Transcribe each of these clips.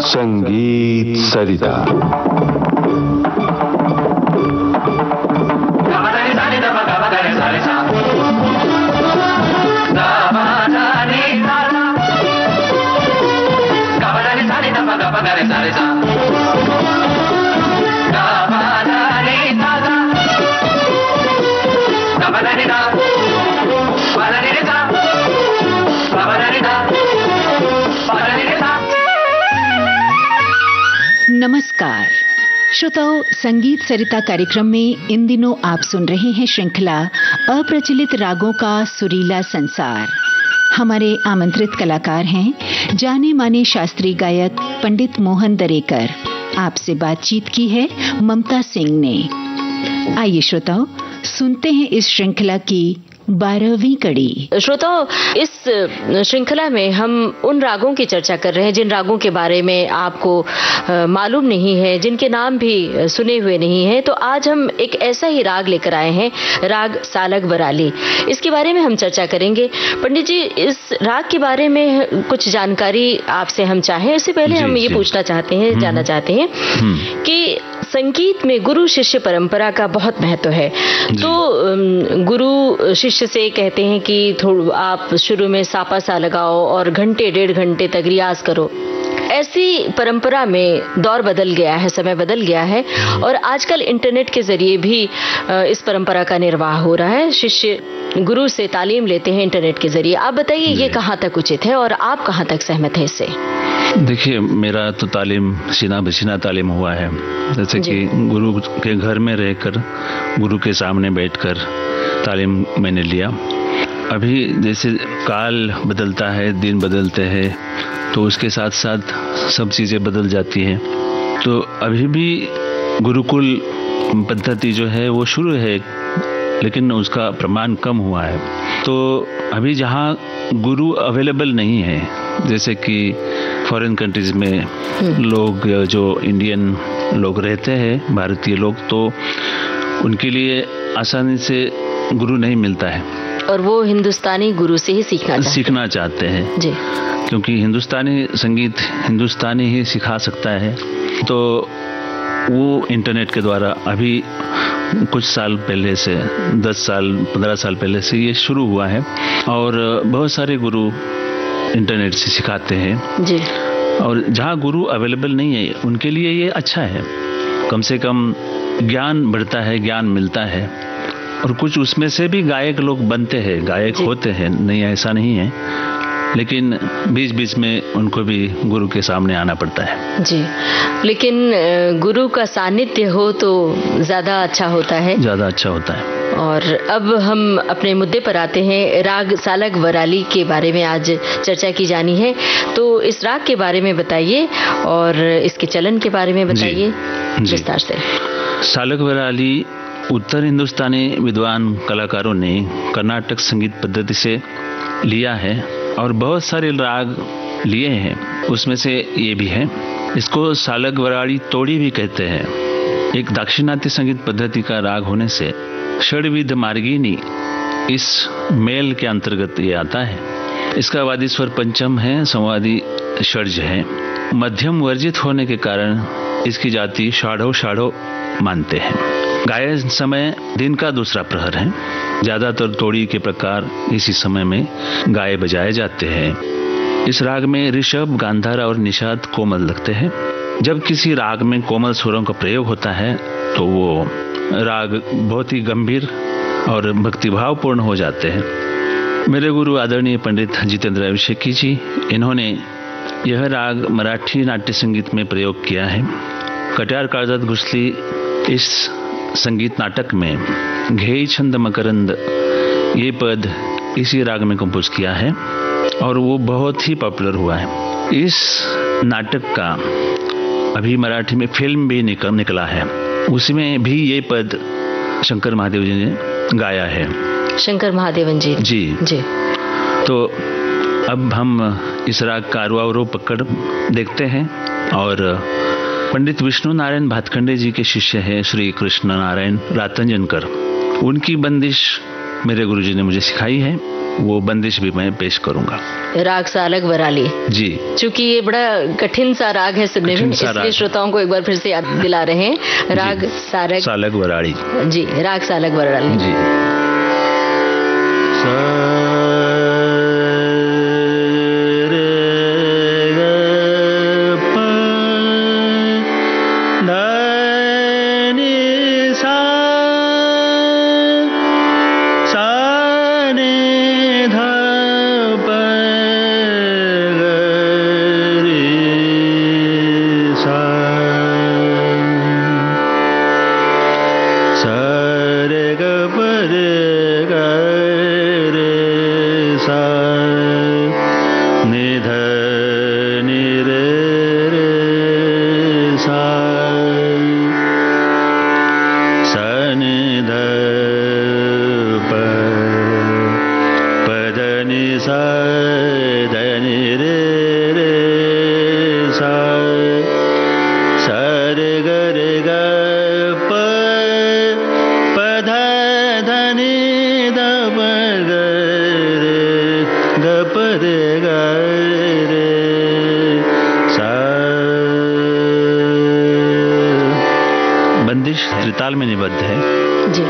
संगीत सरिता। नमस्कार श्रोताओं, संगीत सरिता कार्यक्रम में इन दिनों आप सुन रहे हैं श्रृंखला अप्रचलित रागों का सुरीला संसार। हमारे आमंत्रित कलाकार हैं जाने माने शास्त्रीय गायक पंडित मोहन दरेकर। आपसे बातचीत की है ममता सिंह ने। आइए श्रोताओं, सुनते हैं इस श्रृंखला की 12वीं कड़ी। श्रोताओं, इस श्रृंखला में हम उन रागों की चर्चा कर रहे हैं जिन रागों के बारे में आपको मालूम नहीं है, जिनके नाम भी सुने हुए नहीं है। तो आज हम एक ऐसा ही राग लेकर आए हैं, राग सालग बराली। इसके बारे में हम चर्चा करेंगे। पंडित जी, इस राग के बारे में कुछ जानकारी आपसे हम चाहें। इससे पहले हम ये पूछना चाहते हैं, जानना चाहते हैं कि संगीत में गुरु शिष्य परंपरा का बहुत महत्व है। तो गुरु शिष्य से कहते हैं कि आप शुरू में सापा सा लगाओ और घंटे 1.5 घंटे तक रियाज करो। ऐसी परंपरा में दौर बदल गया है, समय बदल गया है और आजकल इंटरनेट के जरिए भी इस परंपरा का निर्वाह हो रहा है। शिष्य गुरु से तालीम लेते हैं इंटरनेट के जरिए। आप बताइए ये कहाँ तक उचित है और आप कहाँ तक सहमत हैं इससे? देखिए, मेरा तो तालीम सीना बसीना तालीम हुआ है। जैसे कि गुरु के घर में रहकर, गुरु के सामने बैठकर तालीम मैंने लिया। अभी जैसे काल बदलता है, दिन बदलते हैं, तो उसके साथ साथ सब चीज़ें बदल जाती हैं। तो अभी भी गुरुकुल पद्धति जो है वो शुरू है, लेकिन उसका प्रमाण कम हुआ है। तो अभी जहाँ गुरु अवेलेबल नहीं है, जैसे कि फॉरेन कंट्रीज में लोग, जो इंडियन लोग रहते हैं, भारतीय लोग, तो उनके लिए आसानी से गुरु नहीं मिलता है और वो हिंदुस्तानी गुरु से ही सीखना चाहते हैं जी, क्योंकि हिंदुस्तानी संगीत हिंदुस्तानी ही सिखा सकता है। तो वो इंटरनेट के द्वारा अभी कुछ साल पहले से, 10 साल 15 साल पहले से ये शुरू हुआ है और बहुत सारे गुरु इंटरनेट से सिखाते हैं जी। और जहाँ गुरु अवेलेबल नहीं है उनके लिए ये अच्छा है, कम से कम ज्ञान बढ़ता है, ज्ञान मिलता है। और कुछ उसमें से भी गायक लोग बनते हैं, गायक होते हैं, नहीं ऐसा नहीं है, लेकिन बीच बीच में उनको भी गुरु के सामने आना पड़ता है जी। लेकिन गुरु का सानिध्य हो तो ज़्यादा अच्छा होता है, ज़्यादा अच्छा होता है। और अब हम अपने मुद्दे पर आते हैं। राग सालग बराली के बारे में आज चर्चा की जानी है, तो इस राग के बारे में बताइए और इसके चलन के बारे में बताइए विस्तार से। सालग बराली उत्तर हिंदुस्तानी विद्वान कलाकारों ने कर्नाटक संगीत पद्धति से लिया है और बहुत सारे राग लिए हैं, उसमें से ये भी है। इसको सालग बराली तोड़ी भी कहते हैं। एक दाक्षिणात्य संगीत पद्धति का राग होने से षड्विध मार्गिनी इस मेल के अंतर्गत ये आता है। इसका वादी स्वर पंचम है, संवादी षड्ज है। मध्यम वर्जित होने के कारण इसकी जाति शाढ़ो शाढ़ो मानते हैं। गायन समय दिन का दूसरा प्रहर है। ज्यादातर तोड़ी के प्रकार इसी समय में गाए बजाए जाते हैं। इस राग में ऋषभ, गांधार और निषाद कोमल लगते हैं। जब किसी राग में कोमल सुरों का प्रयोग होता है तो वो राग बहुत ही गंभीर और भक्तिभावपूर्ण हो जाते हैं। मेरे गुरु आदरणीय पंडित जितेंद्र अभिषेकी जी, इन्होंने यह राग मराठी नाट्य संगीत में प्रयोग किया है। कट्यार काळजात घुसली इस संगीत नाटक में घेई छंद मकरंद ये पद इसी राग में कंपोज किया है और वो बहुत ही पॉपुलर हुआ है। इस नाटक का अभी मराठी में फिल्म भी निकला है, उसमें भी ये पद शंकर महादेव जी ने गाया है। शंकर महादेवन जी जी। तो अब हम इस राग का अरवा अवरोह पकड़ देखते हैं और पंडित विष्णु नारायण भातखंडे जी के शिष्य हैं श्री कृष्ण नारायण रातंजनकर, उनकी बंदिश मेरे गुरुजी ने मुझे सिखाई है, वो बंदिश भी मैं पेश करूंगा। राग सालग वराली जी, चूंकि ये बड़ा कठिन सा राग है सुनने में, इसलिए श्रोताओं को एक बार फिर से याद दिला रहे हैं। राग सालग वराली जी, राग सालग वराली जी। त्रिताल में निबद्ध है जी।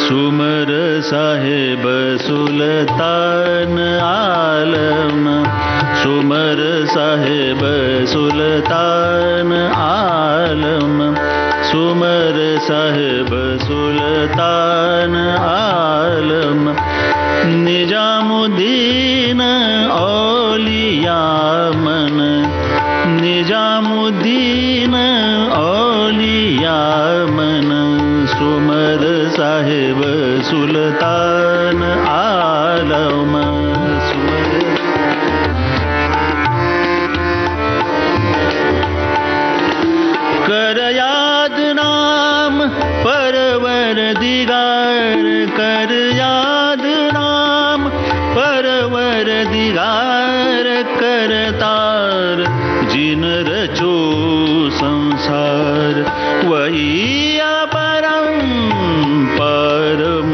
सुमर साहेब सुल्तान आलम, सुमर साहेब सुल्तान आलम, सुमर साहेब सुल्तान आलम, निजामुद्दीन औलिया मन, निजामुद्दीन औलिया मन, सुमर साहेब सुल्तान आलम। कर याद नाम परवर दिगार, कर याद नाम परवर दिगार, करतार जिन रचो संसार, वही परम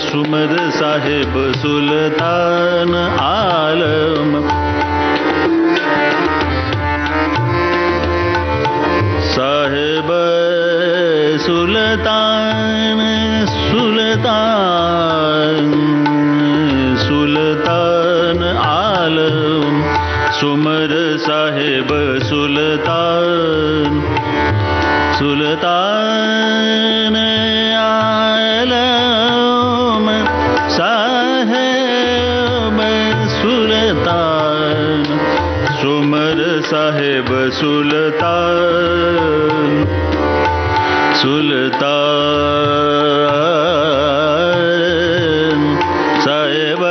सुमर साहेब सुल्तान आलम। साहेब सुल्तान सुल्तान सुल्तान आलम, सुमर साहेब सुल्तान सुल्तान आलम, साहेब सुल्तान, सुमर साहेब सुल्तान सुल्तान, साहेब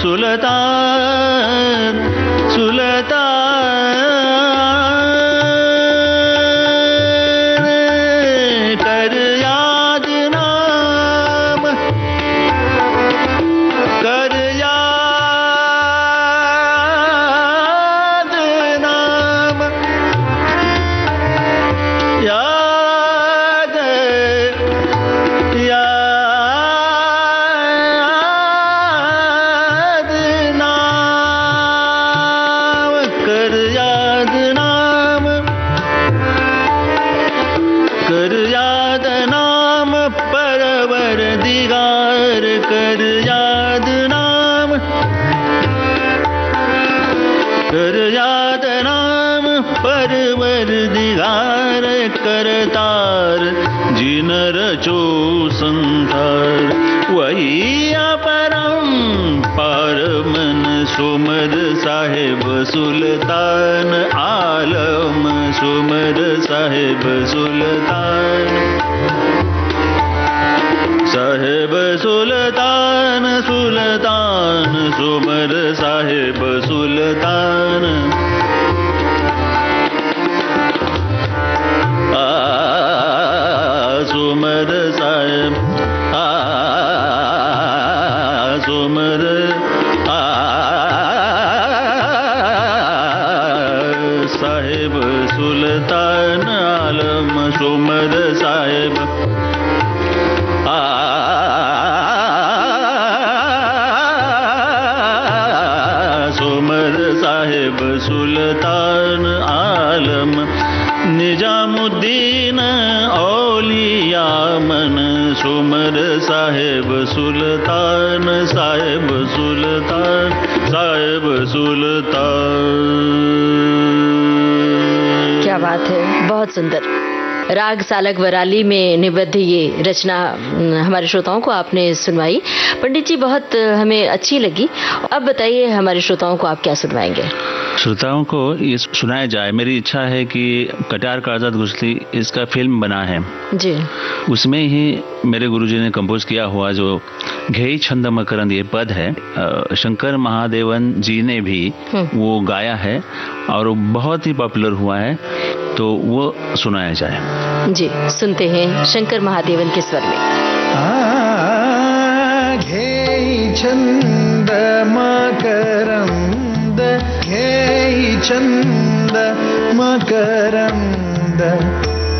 सुल्तान सुल्तान। कर याद नाम, कर याद नाम, याद याद नाम, कर याद नाम, कर याद नाम परवर दिगार, कर याद नाम, कर याद नाम परवर दिगार, करतार जिन रचो संसार, वही परम पारमन सुमर साहेब सुल्तान आलम, सुमर साहेब सुल्तान, साहेब सुल्तान सुल्तान, सुमर साहेब सुल्तान। सुमर साहेब सुमर साहेब सुल्तान आलम, सुमर साहेब सुल्तान आलम निजामुद्दीन औलिया मन सुमर साहेब सुल्तान साहेब सुल्तान साहेब सुल्तान। क्या बात है, बहुत सुंदर। राग सालग वराली में निबद्ध ये रचना हमारे श्रोताओं को आपने सुनवाई। पंडित जी, बहुत हमें अच्छी लगी। अब बताइए हमारे श्रोताओं को आप क्या सुनवाएंगे? श्रोताओं को ये सुनाया जाए, मेरी इच्छा है कि कटार का आजाद गुस्ती इसका फिल्म बना है जी, उसमें ही मेरे गुरुजी ने कंपोज किया हुआ जो घेई छंद मकरंद ये पद है, शंकर महादेवन जी ने भी वो गाया है और वो बहुत ही पॉपुलर हुआ है, तो वो सुनाया जाए। जी, सुनते हैं शंकर महादेवन के स्वर में। घेई छंद मकरंद घेई छंद मकरंद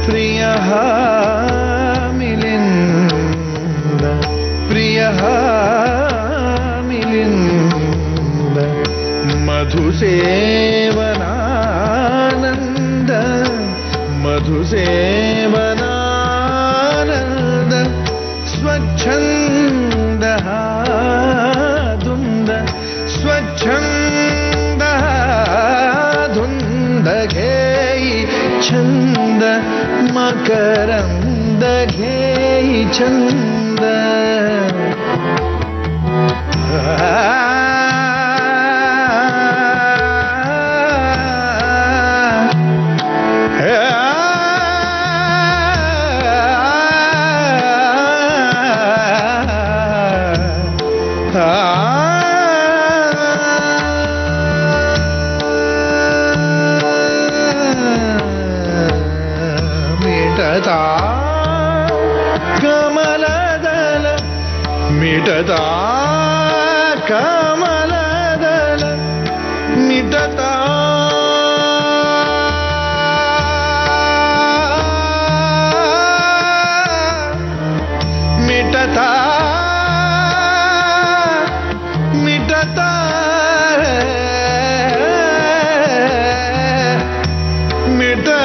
प्रियः मिलिंद प्रियः मिलिंद मधुसेवनानंद मधुसेवनानंद स्वच्छंदः धुंद स्वच्छंदः धुंद घेई छंद मकरंद घेई छंद। कमलदल मिटता कमलदल मिटता मिटता मिटता मिटता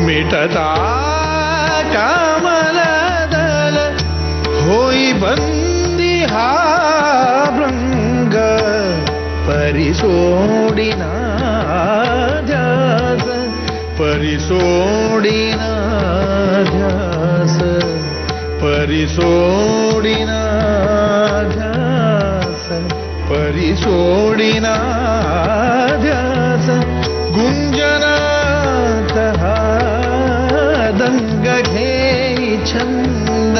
मिटता कमलदल होई बंदी हा भृंग परिसोडिना ध्यास परिसोडिना ध्यास परिसोडिना ध्यास परिसोडिना ध्यास गुंजना दंग घेई छंद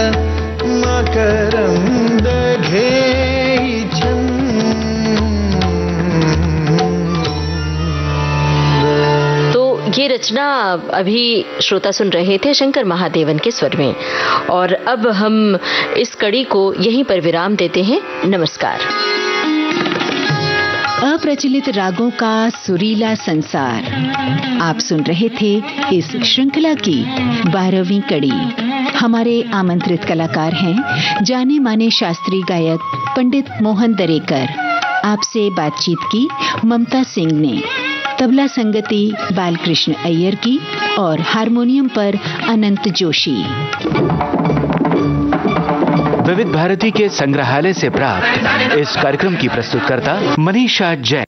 मकरंद घेई छंद। तो ये रचना अभी श्रोता सुन रहे थे शंकर महादेवन के स्वर में, और अब हम इस कड़ी को यहीं पर विराम देते हैं। नमस्कार। अप्रचलित रागों का सुरीला संसार आप सुन रहे थे इस श्रृंखला की 12वीं कड़ी। हमारे आमंत्रित कलाकार हैं जाने माने शास्त्रीय गायक पंडित मोहन दरेकर। आपसे बातचीत की ममता सिंह ने, तबला संगति बालकृष्ण अय्यर की और हारमोनियम पर अनंत जोशी। विविध भारती के संग्रहालय से प्राप्त इस कार्यक्रम की प्रस्तुतकर्ता मनीषा जैन।